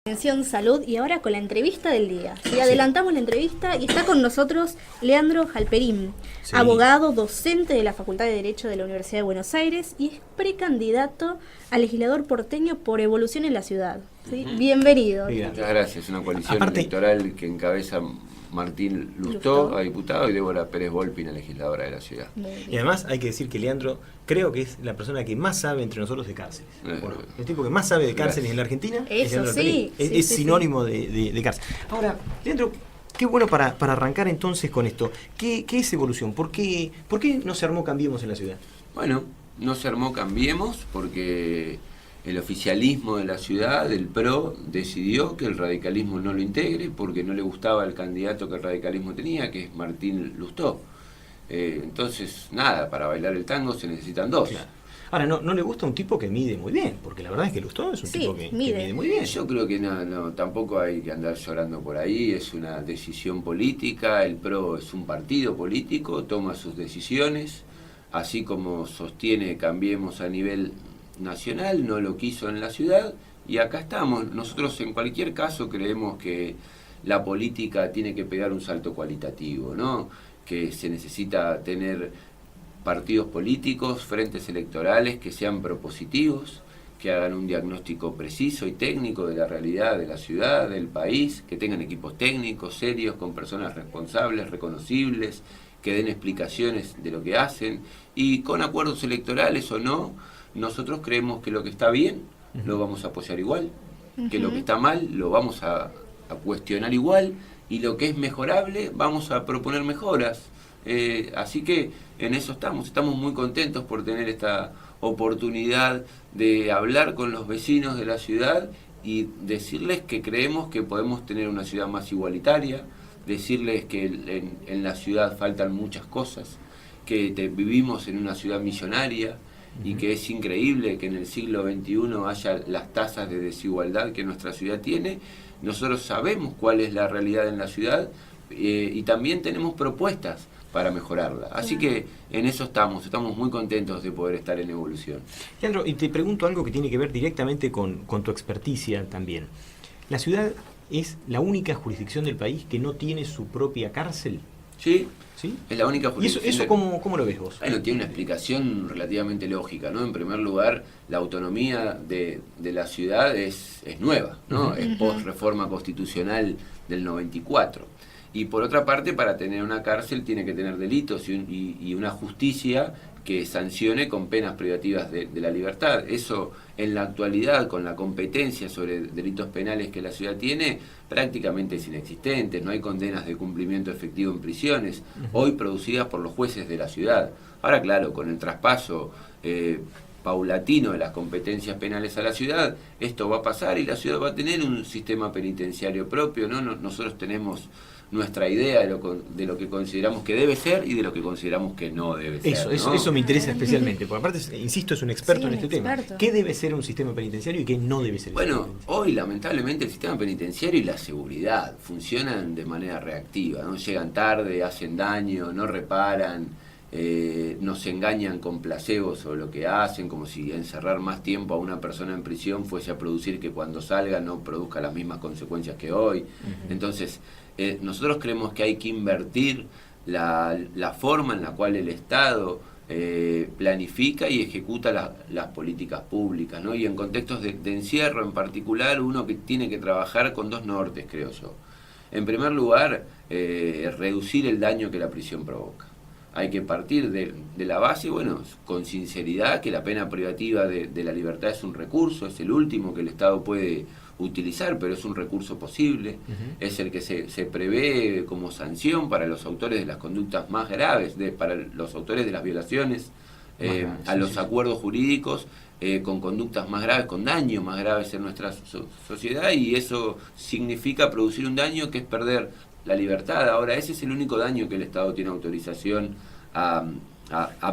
Atención Salud y ahora con la entrevista del día. Sí, adelantamos la entrevista y está con nosotros Leandro Halperín, abogado, docente de la Facultad de Derecho de la Universidad de Buenos Aires y es precandidato a legislador porteño por Evolución en la Ciudad. ¿Sí? Bienvenido. Muchas gracias. Una coalición electoral que encabeza Martín Lustó a diputado y Débora Pérez Volpin a legisladora de la ciudad. Y además hay que decir que Leandro creo que es la persona que más sabe entre nosotros de cárceles. Bueno, el tipo que más sabe de cárceles en la Argentina es Leandro Halperín. Es sinónimo de cárcel. Ahora, Leandro, qué bueno para arrancar entonces con esto. ¿Qué es Evolución? ¿Por qué no se armó Cambiemos en la ciudad? Bueno, no se armó Cambiemos porque el oficialismo de la ciudad, el PRO, decidió que el radicalismo no lo integre porque no le gustaba el candidato que el radicalismo tenía, que es Martín Lustó. Entonces, nada, para bailar el tango se necesitan dos. Claro. Ahora, no le gusta un tipo que mide muy bien, porque la verdad es que Lustó es un tipo que mide muy bien. Yo creo que no, tampoco hay que andar llorando por ahí, es una decisión política, el PRO es un partido político, toma sus decisiones, así como sostiene Cambiemos a nivel nacional, no lo quiso en la ciudad y acá estamos. Nosotros en cualquier caso creemos que la política tiene que pegar un salto cualitativo, ¿no? Que se necesita tener partidos políticos, frentes electorales que sean propositivos, que hagan un diagnóstico preciso y técnico de la realidad de la ciudad, del país, que tengan equipos técnicos serios, con personas responsables, reconocibles, que den explicaciones de lo que hacen y con acuerdos electorales o no. Nosotros creemos que lo que está bien lo vamos a apoyar igual, que lo que está mal lo vamos a cuestionar igual y lo que es mejorable vamos a proponer mejoras. Así que en eso estamos muy contentos por tener esta oportunidad de hablar con los vecinos de la ciudad y decirles que creemos que podemos tener una ciudad más igualitaria, decirles que en la ciudad faltan muchas cosas, que vivimos en una ciudad millonaria, y que es increíble que en el siglo XXI haya las tasas de desigualdad que nuestra ciudad tiene. Nosotros sabemos cuál es la realidad en la ciudad y también tenemos propuestas para mejorarla. Así que en eso estamos muy contentos de poder estar en Evolución. Leandro, y te pregunto algo que tiene que ver directamente con tu experticia también. ¿La ciudad es la única jurisdicción del país que no tiene su propia cárcel? Sí. Es la única jurisdicción. ¿Y eso cómo lo ves vos? Bueno, tiene una explicación relativamente lógica, ¿no? En primer lugar, la autonomía de la ciudad es nueva, ¿no? Es post-reforma constitucional del 94. Y por otra parte, para tener una cárcel tiene que tener delitos y una justicia que sancione con penas privativas de la libertad. Eso en la actualidad, con la competencia sobre delitos penales que la ciudad tiene, prácticamente es inexistente. No hay condenas de cumplimiento efectivo en prisiones, hoy producidas por los jueces de la ciudad. Ahora, claro, con el traspaso paulatino de las competencias penales a la ciudad, esto va a pasar y la ciudad va a tener un sistema penitenciario propio, ¿no? Nosotros tenemos nuestra idea de lo que consideramos que debe ser y de lo que consideramos que no debe ser. Eso me interesa especialmente, porque aparte, insisto, es un experto en este tema. ¿Qué debe ser un sistema penitenciario y qué no debe ser? Bueno, hoy lamentablemente el sistema penitenciario y la seguridad funcionan de manera reactiva, ¿no? Llegan tarde, hacen daño, no reparan, nos engañan con placebos sobre lo que hacen, como si encerrar más tiempo a una persona en prisión fuese a producir que cuando salga no produzca las mismas consecuencias que hoy. Entonces, nosotros creemos que hay que invertir la forma en la cual el Estado planifica y ejecuta las políticas públicas, ¿no? Y en contextos de encierro en particular, uno que tiene que trabajar con dos nortes, creo yo. En primer lugar, reducir el daño que la prisión provoca. Hay que partir de la base, bueno, con sinceridad, que la pena privativa de la libertad es un recurso, es el último que el Estado puede utilizar, pero es un recurso posible, es el que se prevé como sanción para los autores de las conductas más graves, para los autores de las violaciones, a los acuerdos jurídicos con conductas más graves, con daños más graves en nuestra sociedad, y eso significa producir un daño que es perder la libertad. Ahora, ese es el único daño que el Estado tiene autorización a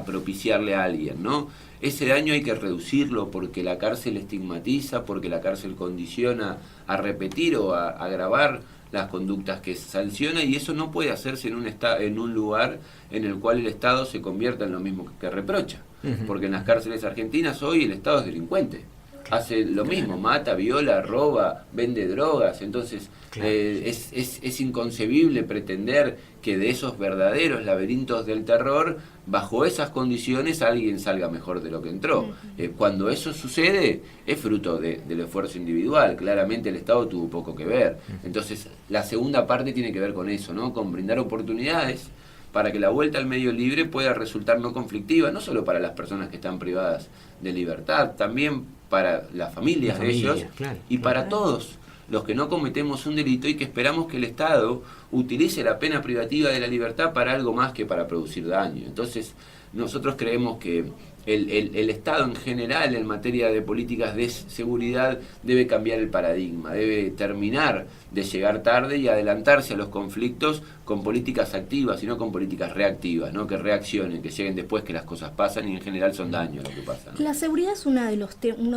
propiciarle a alguien, ¿no? Ese daño hay que reducirlo porque la cárcel estigmatiza, porque la cárcel condiciona a repetir o a agravar las conductas que sanciona, y eso no puede hacerse en un lugar en el cual el Estado se convierta en lo mismo que reprocha. Porque en las cárceles argentinas hoy el Estado es delincuente. hace lo mismo, mata, viola, roba, vende drogas. Entonces es inconcebible pretender que de esos verdaderos laberintos del terror, bajo esas condiciones alguien salga mejor de lo que entró. Cuando eso sucede es fruto del esfuerzo individual. Claramente el Estado tuvo poco que ver. Entonces la segunda parte tiene que ver con eso, ¿no? Con brindar oportunidades para que la vuelta al medio libre pueda resultar no conflictiva, no solo para las personas que están privadas de libertad, también para las familias de ellos y para todos los que no cometemos un delito y que esperamos que el Estado utilice la pena privativa de la libertad para algo más que para producir daño. Entonces, nosotros creemos que el Estado en general en materia de políticas de seguridad debe cambiar el paradigma, debe terminar de llegar tarde y adelantarse a los conflictos con políticas activas y no con políticas reactivas, ¿no? Que reaccionen, que lleguen después que las cosas pasan y en general son daños lo que pasa, ¿no? La seguridad es uno de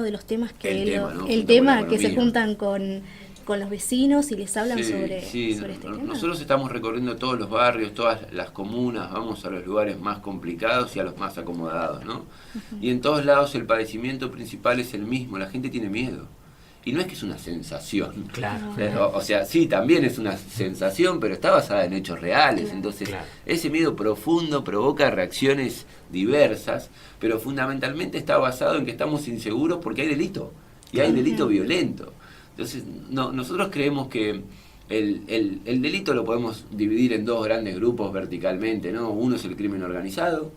los temas que el tema que se juntan con los vecinos y les hablan sobre este tema. Nosotros estamos recorriendo todos los barrios, todas las comunas, vamos a los lugares más complicados y a los más acomodados, ¿no? Y en todos lados el padecimiento principal es el mismo, la gente tiene miedo. Y no es que es una sensación. O sea, sí, también es una sensación, pero está basada en hechos reales. Entonces, ese miedo profundo provoca reacciones diversas, pero fundamentalmente está basado en que estamos inseguros porque hay delito. Y hay delito violento. Entonces, nosotros creemos que el delito lo podemos dividir en dos grandes grupos verticalmente, ¿no? Uno es el crimen organizado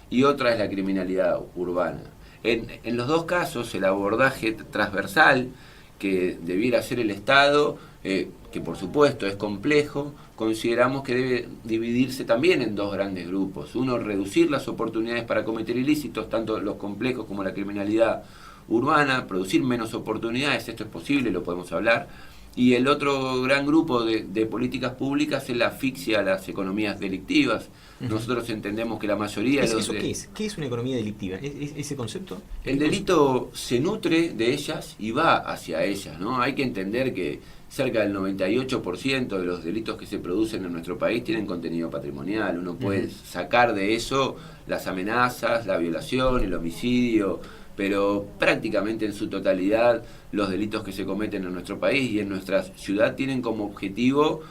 y otra es la criminalidad urbana. En los dos casos, el abordaje transversal que debiera hacer el Estado, que por supuesto es complejo, consideramos que debe dividirse también en dos grandes grupos. Uno, reducir las oportunidades para cometer ilícitos, tanto los complejos como la criminalidad urbana, producir menos oportunidades, esto es posible, lo podemos hablar. Y el otro gran grupo de políticas públicas es la asfixia a las economías delictivas. Nosotros entendemos que la mayoría de los... ¿Qué es? ¿Qué es una economía delictiva? ¿Ese concepto? El delito se nutre de ellas y va hacia ellas, ¿no? Hay que entender que cerca del 98% de los delitos que se producen en nuestro país tienen contenido patrimonial. Uno puede sacar de eso las amenazas, la violación, el homicidio, pero prácticamente en su totalidad los delitos que se cometen en nuestro país y en nuestra ciudad tienen como objetivo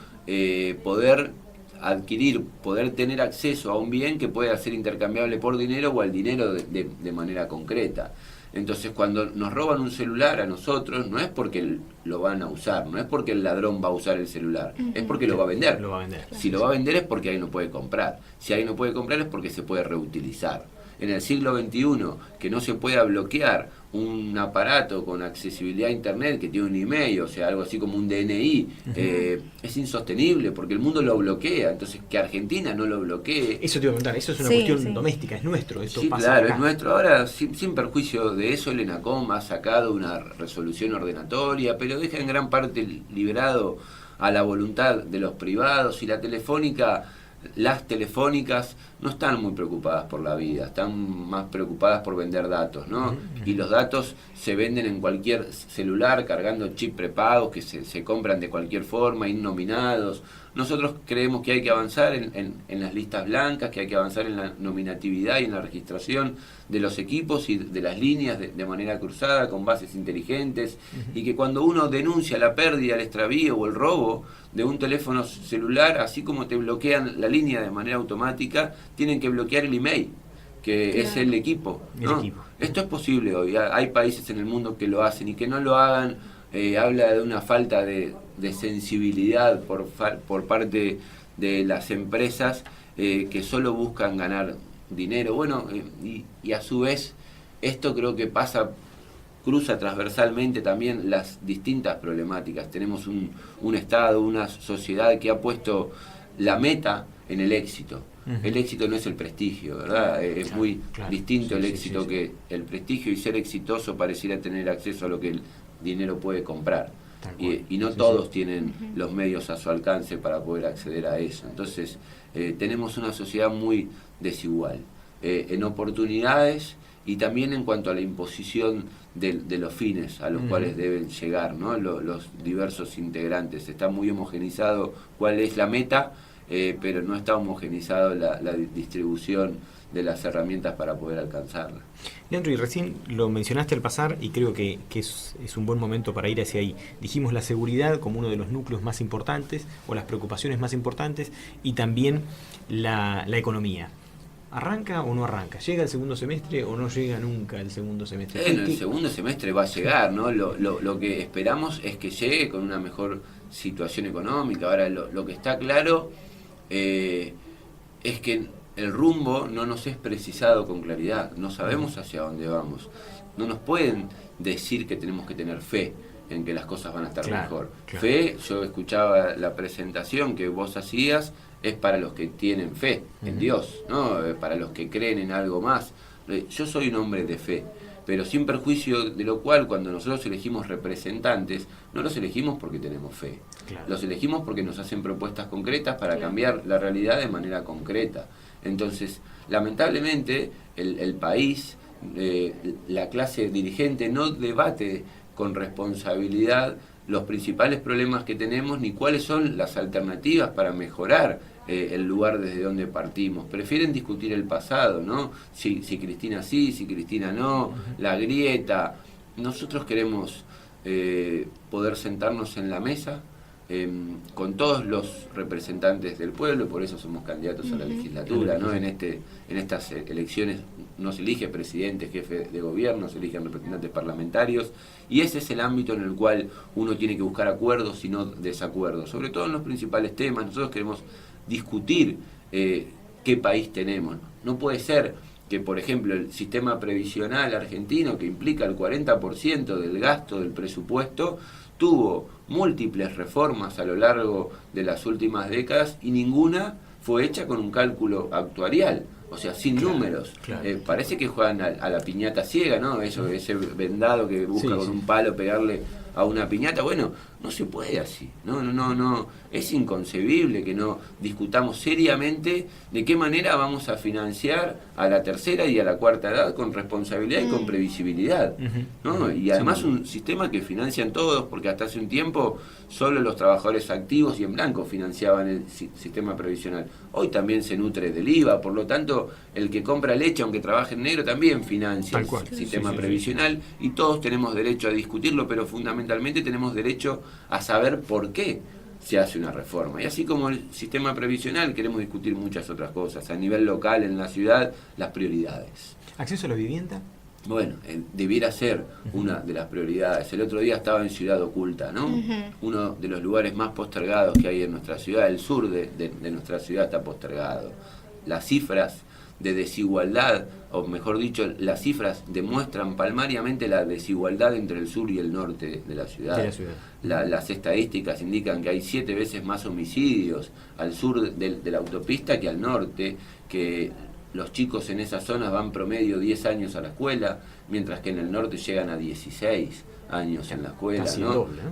poder adquirir, poder tener acceso a un bien que pueda ser intercambiable por dinero o al dinero de manera concreta. Entonces, cuando nos roban un celular a nosotros, no es porque lo van a usar, no es porque el ladrón va a usar el celular, es porque lo va a vender. Si lo va a vender es porque ahí no puede comprar. Si ahí no puede comprar es porque se puede reutilizar. En el siglo XXI, que no se pueda bloquear un aparato con accesibilidad a Internet que tiene un email, o sea, algo así como un DNI, es insostenible porque el mundo lo bloquea. Entonces, que Argentina no lo bloquee... Eso te iba a preguntar, eso es una cuestión doméstica, es nuestro. Esto sí, pasa claro, acá. Es nuestro. Ahora, sin perjuicio de eso, el ENACOM ha sacado una resolución ordenatoria, pero deja en gran parte liberado a la voluntad de los privados, y las telefónicas no están muy preocupadas por la vida, están más preocupadas por vender datos, ¿no? Y los datos se venden en cualquier celular, cargando chip prepagos que se compran de cualquier forma, innominados. Nosotros creemos que hay que avanzar en las listas blancas, que hay que avanzar en la nominatividad y en la registración de los equipos y de las líneas de manera cruzada, con bases inteligentes, y que cuando uno denuncia la pérdida, el extravío o el robo de un teléfono celular, así como te bloquean la línea de manera automática, tienen que bloquear el email, que es el equipo, ¿no? Esto es posible hoy, hay países en el mundo que lo hacen, y que no lo hagan habla de una falta de sensibilidad por parte de las empresas que solo buscan ganar dinero. Bueno, y a su vez esto creo que cruza transversalmente también las distintas problemáticas. Tenemos un Estado, una sociedad que ha puesto la meta en el éxito. El éxito no es el prestigio, ¿verdad? Es muy distinto el éxito que el prestigio, y ser exitoso pareciera tener acceso a lo que el dinero puede comprar. Y no todos tienen los medios a su alcance para poder acceder a eso. Entonces, tenemos una sociedad muy desigual en oportunidades y también en cuanto a la imposición de los fines a los cuales deben llegar, ¿no? Los diversos integrantes. Está muy homogenizado cuál es la meta pero no está homogenizado la distribución de las herramientas para poder alcanzarla. Leandro, y recién lo mencionaste al pasar y creo que es un buen momento para ir hacia ahí. Dijimos la seguridad como uno de los núcleos más importantes o las preocupaciones más importantes, y también la economía. ¿Arranca o no arranca? ¿Llega el segundo semestre o no llega nunca el segundo semestre? El segundo semestre va a llegar, ¿no? Lo que esperamos es que llegue con una mejor situación económica. Ahora, lo que está claro es que el rumbo no nos es precisado con claridad, no sabemos hacia dónde vamos. No nos pueden decir que tenemos que tener fe en que las cosas van a estar mejor. Claro. Fe, yo escuchaba la presentación que vos hacías, es para los que tienen fe en Dios, ¿no? Para los que creen en algo más. Yo soy un hombre de fe, pero sin perjuicio de lo cual, cuando nosotros elegimos representantes, no los elegimos porque tenemos fe. Claro. Los elegimos porque nos hacen propuestas concretas para cambiar la realidad de manera concreta. Entonces, lamentablemente, el país, la clase dirigente no debate con responsabilidad los principales problemas que tenemos ni cuáles son las alternativas para mejorar el lugar desde donde partimos. Prefieren discutir el pasado, ¿no? Si Cristina sí, si Cristina no, la grieta. Nosotros queremos poder sentarnos en la mesa con todos los representantes del pueblo, por eso somos candidatos a la legislatura, ¿no? En estas elecciones no se elige presidente, jefe de gobierno, se eligen representantes parlamentarios, y ese es el ámbito en el cual uno tiene que buscar acuerdos y no desacuerdos, sobre todo en los principales temas. Nosotros queremos discutir qué país tenemos. No puede ser que, por ejemplo, el sistema previsional argentino, que implica el 40% del gasto del presupuesto, tuvo múltiples reformas a lo largo de las últimas décadas y ninguna fue hecha con un cálculo actuarial, o sea, sin números. Parece que juegan a la piñata ciega, ¿no? Ese vendado que busca con un palo pegarle a una piñata. Bueno, no se puede así, no, es inconcebible que no discutamos seriamente de qué manera vamos a financiar a la tercera y a la cuarta edad con responsabilidad y con previsibilidad, ¿no? Y además un sistema que financian todos, porque hasta hace un tiempo solo los trabajadores activos y en blanco financiaban el sistema previsional. Hoy también se nutre del IVA, por lo tanto el que compra leche, aunque trabaje en negro, también financia el sistema previsional, y todos tenemos derecho a discutirlo, pero fundamentalmente tenemos derecho a saber por qué se hace una reforma. Y así como el sistema previsional, queremos discutir muchas otras cosas. A nivel local, en la ciudad, las prioridades. ¿Acceso a la vivienda? Bueno, debiera ser una de las prioridades. El otro día estaba en Ciudad Oculta, ¿no? Uno de los lugares más postergados que hay en nuestra ciudad. El sur de nuestra ciudad está postergado. Las cifras de desigualdad, o mejor dicho, las cifras demuestran palmariamente la desigualdad entre el sur y el norte de la ciudad. Las estadísticas indican que hay 7 veces más homicidios al sur de la autopista que al norte, que los chicos en esas zonas van promedio 10 años a la escuela, mientras que en el norte llegan a 16 años en la escuela, ¿no? Doble,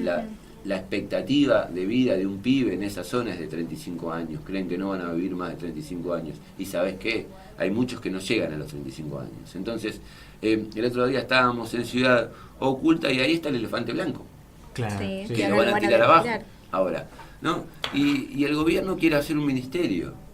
¿no? La expectativa de vida de un pibe en esa zona es de 35 años. Creen que no van a vivir más de 35 años. Y ¿sabes qué? Hay muchos que no llegan a los 35 años. Entonces, el otro día estábamos en Ciudad Oculta y ahí está el elefante blanco. Claro. Que lo van a tirar abajo ahora, ¿no? Y el gobierno quiere hacer un ministerio.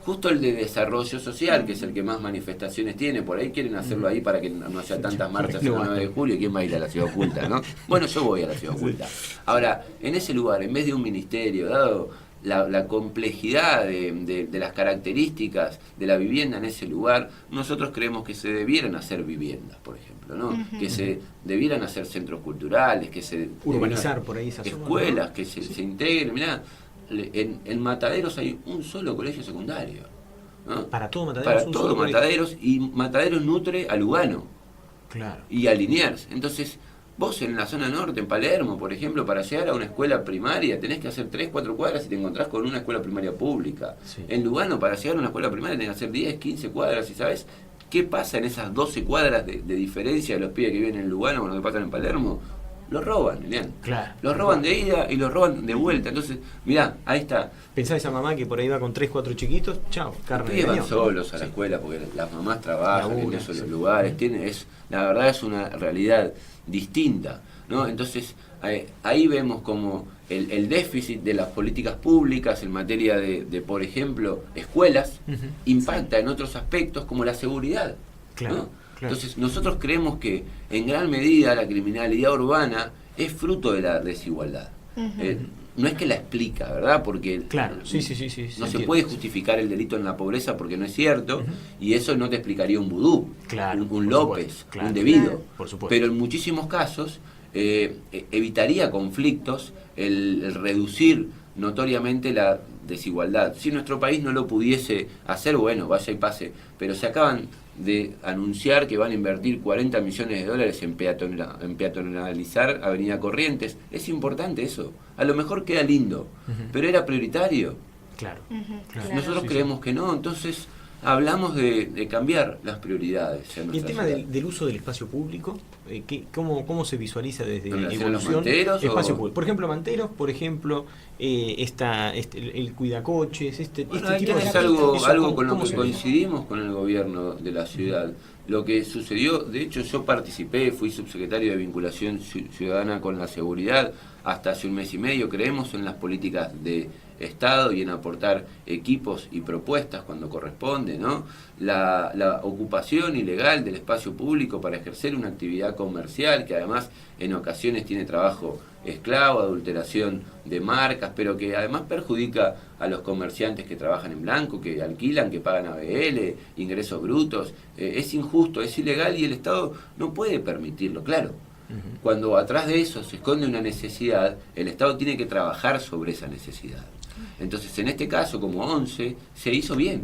Justo el de desarrollo social, que es el que más manifestaciones tiene, por ahí quieren hacerlo ahí para que no haya tantas marchas el 9 de julio. ¿Quién va a ir a la Ciudad Oculta, no? Bueno, yo voy a la Ciudad Oculta. Ahora, en ese lugar, en vez de un ministerio, dado la complejidad de las características de la vivienda en ese lugar, nosotros creemos que se debieran hacer viviendas, por ejemplo, ¿no? Que se debieran hacer centros culturales, que se urbanizar por ahí esas escuelas, ¿no? Que se integren. Mirá, en Mataderos hay un solo colegio secundario, ¿no? Para todo Mataderos. Para todo Mataderos, y Mataderos nutre a Lugano, claro, y a Liniers. Entonces, vos en la zona norte, en Palermo, por ejemplo, para llegar a una escuela primaria tenés que hacer 3-4 cuadras y te encontrás con una escuela primaria pública. En Lugano, para llegar a una escuela primaria tenés que hacer 10-15 cuadras, y ¿sabés qué pasa en esas 12 cuadras de diferencia de los pibes que viven en Lugano con lo que pasa en Palermo? Los roban, Elian. Claro. Los roban de ida y los roban de vuelta. Entonces, mirá, ahí está. Pensá esa mamá que por ahí va con 3-4 chiquitos, chao, carne de van solos a la escuela porque las mamás trabajan en esos lugares. La verdad es una realidad distinta, ¿no? Entonces, ahí vemos como el déficit de las políticas públicas en materia de por ejemplo, escuelas, impacta en otros aspectos como la seguridad. Claro, ¿no? claro. Entonces, nosotros creemos que en gran medida la criminalidad urbana es fruto de la desigualdad. No es que la explica, ¿verdad? Porque claro, sí, no se puede justificar el delito en la pobreza porque no es cierto, y eso no te explicaría un vudú, claro, un López, supuesto, claro, un Debido. claro, por supuesto. Pero en muchísimos casos evitaría conflictos el reducir notoriamente la desigualdad. Si nuestro país no lo pudiese hacer, bueno, vaya y pase, pero se acaban de anunciar que van a invertir 40 millones de dólares en peatonalizar Avenida Corrientes. Es importante eso. A lo mejor queda lindo, pero era prioritario. Claro. Claro. Nosotros creemos que no, entonces hablamos de cambiar las prioridades. Y el tema del uso del espacio público, ¿cómo se visualiza desde Evolución? Manteros, espacio público. Por ejemplo, Manteros, por ejemplo, el cuidacoches, bueno, tipo de algo con lo que coincidimos con el gobierno de la ciudad. Lo que sucedió, de hecho yo participé, fui subsecretario de Vinculación Ciudadana con la Seguridad hasta hace un mes y medio. Creemos en las políticas de Estado y en aportar equipos y propuestas cuando corresponde, ¿no? La ocupación ilegal del espacio público para ejercer una actividad comercial que además en ocasiones tiene trabajo esclavo, adulteración de marcas, pero que además perjudica a los comerciantes que trabajan en blanco, que alquilan, que pagan ABL, ingresos brutos. Es injusto, es ilegal y el Estado no puede permitirlo, claro. Cuando atrás de eso se esconde una necesidad, el Estado tiene que trabajar sobre esa necesidad. Entonces, en este caso, como 11, se hizo bien.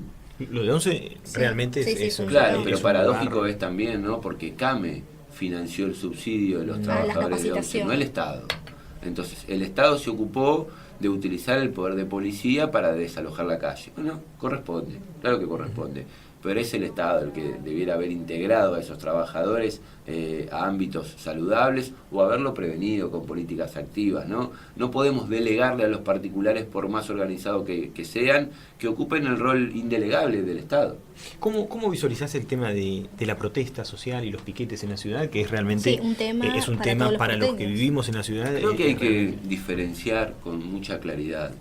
Lo de 11 realmente es un claro, pero paradójico es también, ¿no? Porque CAME financió el subsidio de los trabajadores de 11, no el Estado. Entonces, el Estado se ocupó de utilizar el poder de policía para desalojar la calle. Bueno, corresponde, claro que corresponde. Pero es el Estado el que debiera haber integrado a esos trabajadores a ámbitos saludables o haberlo prevenido con políticas activas, ¿no? No podemos delegarle a los particulares, por más organizados que sean, que ocupen el rol indelegable del Estado. ¿Cómo visualizás el tema de la protesta social y los piquetes en la ciudad, que es realmente un tema para los que vivimos en la ciudad? Creo que hay que diferenciar con mucha claridad.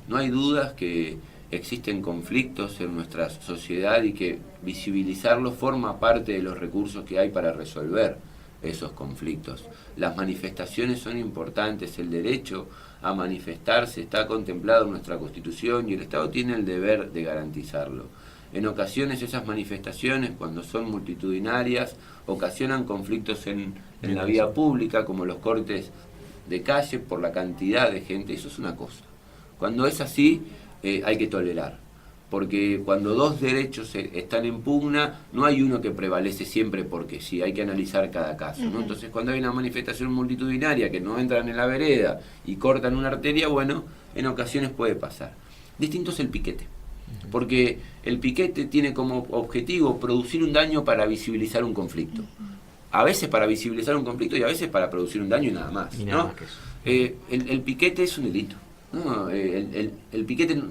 No hay dudas que existen conflictos en nuestra sociedad y que visibilizarlos forma parte de los recursos que hay para resolver esos conflictos. Las manifestaciones son importantes, el derecho a manifestarse está contemplado en nuestra Constitución y el Estado tiene el deber de garantizarlo. En ocasiones esas manifestaciones, cuando son multitudinarias, ocasionan conflictos en la vía pública, como los cortes de calle por la cantidad de gente. Eso es una cosa. Cuando es así, hay que tolerar, porque cuando dos derechos están en pugna, no hay uno que prevalece siempre porque sí, hay que analizar cada caso, ¿no? Entonces, cuando hay una manifestación multitudinaria que no entran en la vereda y cortan una arteria, bueno, en ocasiones puede pasar. Distinto es el piquete, porque el piquete tiene como objetivo producir un daño para visibilizar un conflicto. A veces para visibilizar un conflicto y a veces para producir un daño y nada más, ¿no? El piquete es un delito. No, el piquete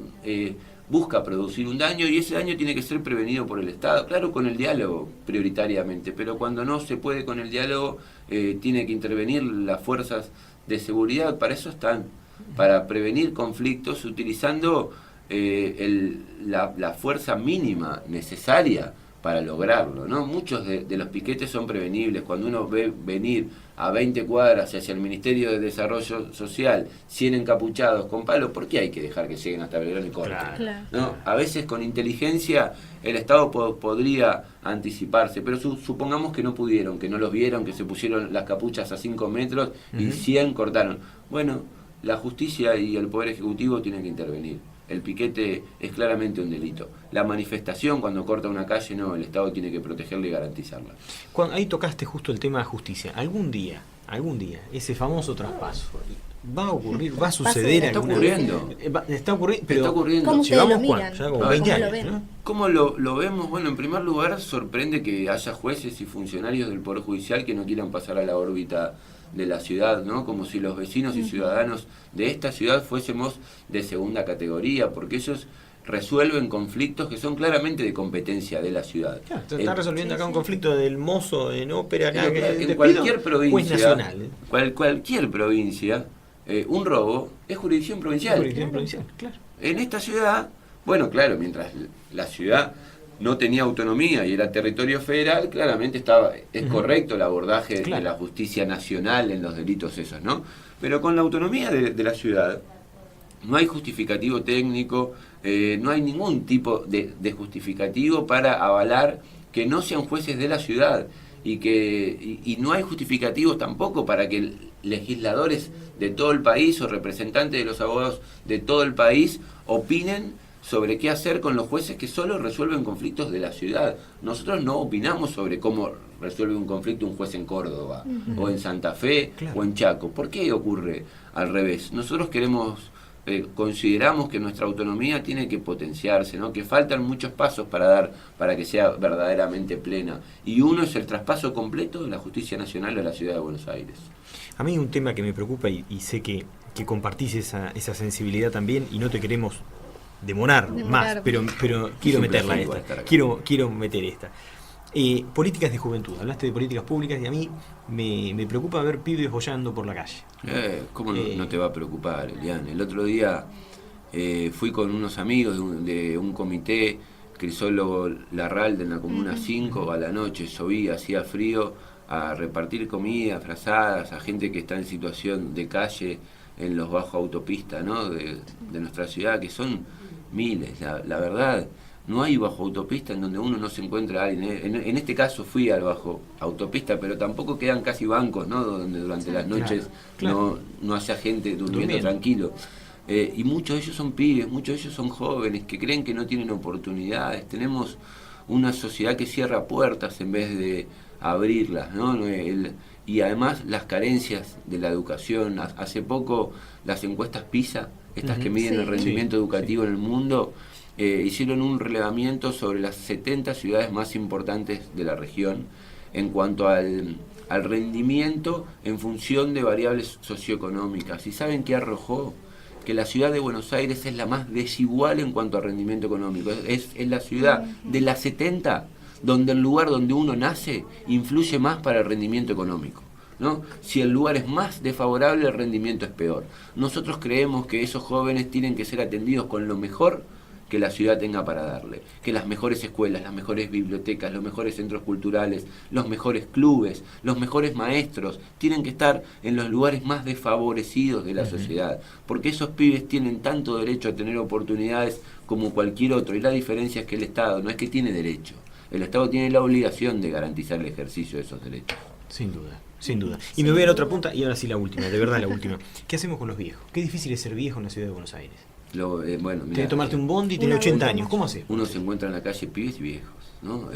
busca producir un daño y ese daño tiene que ser prevenido por el Estado, claro, con el diálogo prioritariamente, pero cuando no se puede con el diálogo tiene que intervenir las fuerzas de seguridad. Para eso están, para prevenir conflictos utilizando la fuerza mínima necesaria para lograrlo, ¿no? Muchos de los piquetes son prevenibles. Cuando uno ve venir a 20 cuadras hacia el Ministerio de Desarrollo Social 100 encapuchados con palos, ¿por qué hay que dejar que lleguen hasta Belgrano y corten? Claro. ¿No? A veces con inteligencia el Estado podría anticiparse, pero supongamos que no pudieron, que no los vieron, que se pusieron las capuchas a 5 metros y 100 cortaron. Bueno, la justicia y el Poder Ejecutivo tienen que intervenir. El piquete es claramente un delito. La manifestación, cuando corta una calle, no, el Estado tiene que protegerla y garantizarla. Ahí tocaste justo el tema de justicia. Algún día, ese famoso traspaso, ¿va a ocurrir? ¿Va a suceder? Está ocurriendo. Está ocurriendo. ¿Cómo ustedes lo miran? Ya como 20 años, ¿no? ¿Cómo lo vemos? Bueno, en primer lugar, sorprende que haya jueces y funcionarios del Poder Judicial que no quieran pasar a la órbita de la ciudad, ¿no? Como si los vecinos y ciudadanos de esta ciudad fuésemos de segunda categoría, porque ellos resuelven conflictos que son claramente de competencia de la ciudad. Claro, está resolviendo acá un conflicto del mozo en ópera acá, en cualquier provincia, nacional. Cualquier provincia un robo es jurisdicción provincial. Jurisdicción provincial, claro. En esta ciudad, bueno, claro, mientras la ciudad no tenía autonomía y era territorio federal, claramente es correcto el abordaje de la justicia nacional en los delitos esos, ¿no? Pero con la autonomía de la ciudad, no hay justificativo técnico, no hay ningún tipo de justificativo para avalar que no sean jueces de la ciudad y no hay justificativos tampoco para que legisladores de todo el país o representantes de los abogados de todo el país opinen sobre qué hacer con los jueces que solo resuelven conflictos de la ciudad. Nosotros no opinamos sobre cómo resuelve un conflicto un juez en Córdoba, o en Santa Fe, o en Chaco. ¿Por qué ocurre al revés? Nosotros consideramos que nuestra autonomía tiene que potenciarse, ¿no? Que faltan muchos pasos para dar para que sea verdaderamente plena. Y uno es el traspaso completo de la justicia nacional a la ciudad de Buenos Aires. A mí un tema que me preocupa y sé que compartís esa sensibilidad también y no te queremos demorar más, pero quiero meterla esta. Quiero meter esta. Políticas de juventud. Hablaste de políticas públicas y a mí me preocupa ver pibes boyando por la calle. ¿Cómo no te va a preocupar, Elian? El otro día fui con unos amigos de un comité Crisólogo Larralde en la Comuna 5, a la noche llovía, hacía frío, a repartir comida, frazadas, a gente que está en situación de calle en los bajo autopistas, ¿no? de nuestra ciudad, que son miles, la verdad. No hay bajo autopista en donde uno no se encuentra a alguien. En este caso fui al bajo autopista, pero tampoco quedan casi bancos, ¿no? Donde durante las noches no haya gente durmiendo tranquilo. Y muchos de ellos son pibes, muchos de ellos son jóvenes que creen que no tienen oportunidades. Tenemos una sociedad que cierra puertas en vez de abrirlas, ¿no? Y además las carencias de la educación. Hace poco las encuestas PISA, estas que miden el rendimiento educativo en el mundo, hicieron un relevamiento sobre las 70 ciudades más importantes de la región en cuanto al rendimiento en función de variables socioeconómicas. ¿Y saben qué arrojó? Que la ciudad de Buenos Aires es la más desigual en cuanto a rendimiento económico. Es la ciudad de las 70 donde el lugar donde uno nace influye más para el rendimiento económico, ¿no? Si el lugar es más desfavorable, el rendimiento es peor. Nosotros creemos que esos jóvenes tienen que ser atendidos con lo mejor que la ciudad tenga para darle, que las mejores escuelas, las mejores bibliotecas, los mejores centros culturales, los mejores clubes, los mejores maestros, tienen que estar en los lugares más desfavorecidos de la sociedad, porque esos pibes tienen tanto derecho a tener oportunidades como cualquier otro, y la diferencia es que el Estado no es que tiene derecho, el Estado tiene la obligación de garantizar el ejercicio de esos derechos. Sin duda, sin duda. Y me voy a la otra punta, y ahora sí la última, de verdad la última. ¿Qué hacemos con los viejos? Qué difícil es ser viejo en la ciudad de Buenos Aires. Bueno, tenés que tomarte un bondi y tenés 80 años. ¿Cómo haces? Uno se encuentra en la calle pibes y viejos, ¿no?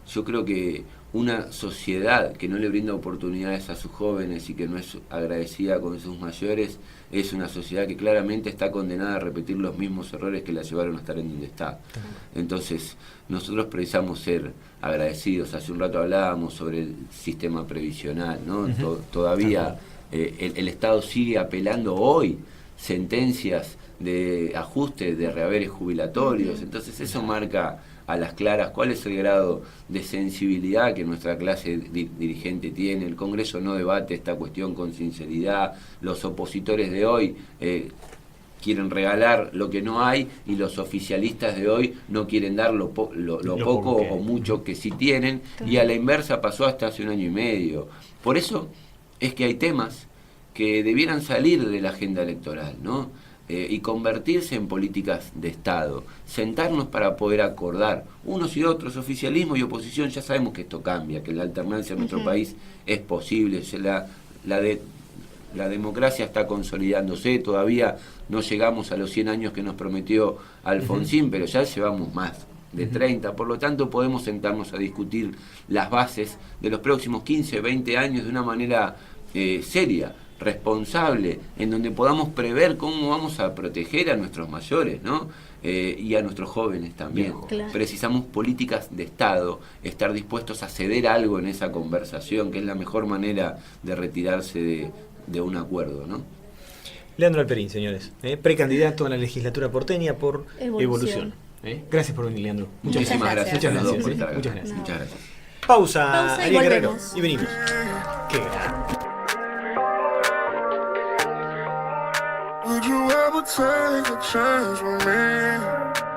Yo creo que una sociedad que no le brinda oportunidades a sus jóvenes y que no es agradecida con sus mayores es una sociedad que claramente está condenada a repetir los mismos errores que la llevaron a estar en donde está. Entonces, nosotros precisamos ser agradecidos. Hace un rato hablábamos sobre el sistema previsional, ¿no? Todavía el Estado sigue apelando hoy sentencias de ajuste de rehaberes jubilatorios. Entonces eso marca a las claras cuál es el grado de sensibilidad que nuestra clase dirigente tiene. El Congreso no debate esta cuestión con sinceridad. Los opositores de hoy quieren regalar lo que no hay, y los oficialistas de hoy no quieren dar lo poco o mucho que sí tienen, y a la inversa pasó hasta hace 1 año y medio. Por eso es que hay temas que debieran salir de la agenda electoral, ¿no? Y convertirse en políticas de Estado, sentarnos para poder acordar unos y otros, oficialismo y oposición. Ya sabemos que esto cambia, que la alternancia en nuestro país es posible, la democracia está consolidándose, todavía no llegamos a los 100 años que nos prometió Alfonsín, pero ya llevamos más de 30, por lo tanto podemos sentarnos a discutir las bases de los próximos 15, 20 años de una manera seria, responsable, en donde podamos prever cómo vamos a proteger a nuestros mayores, ¿no? Y a nuestros jóvenes también. Claro. Precisamos políticas de Estado, estar dispuestos a ceder algo en esa conversación, que es la mejor manera de retirarse de un acuerdo, ¿no? Leandro Halperín, señores, precandidato a la legislatura porteña por Evolución. Gracias por venir, Leandro. Muchísimas gracias. Muchas gracias. Pausa, Ariel Guerrero, y venimos. Qué grande. never take a chance with me.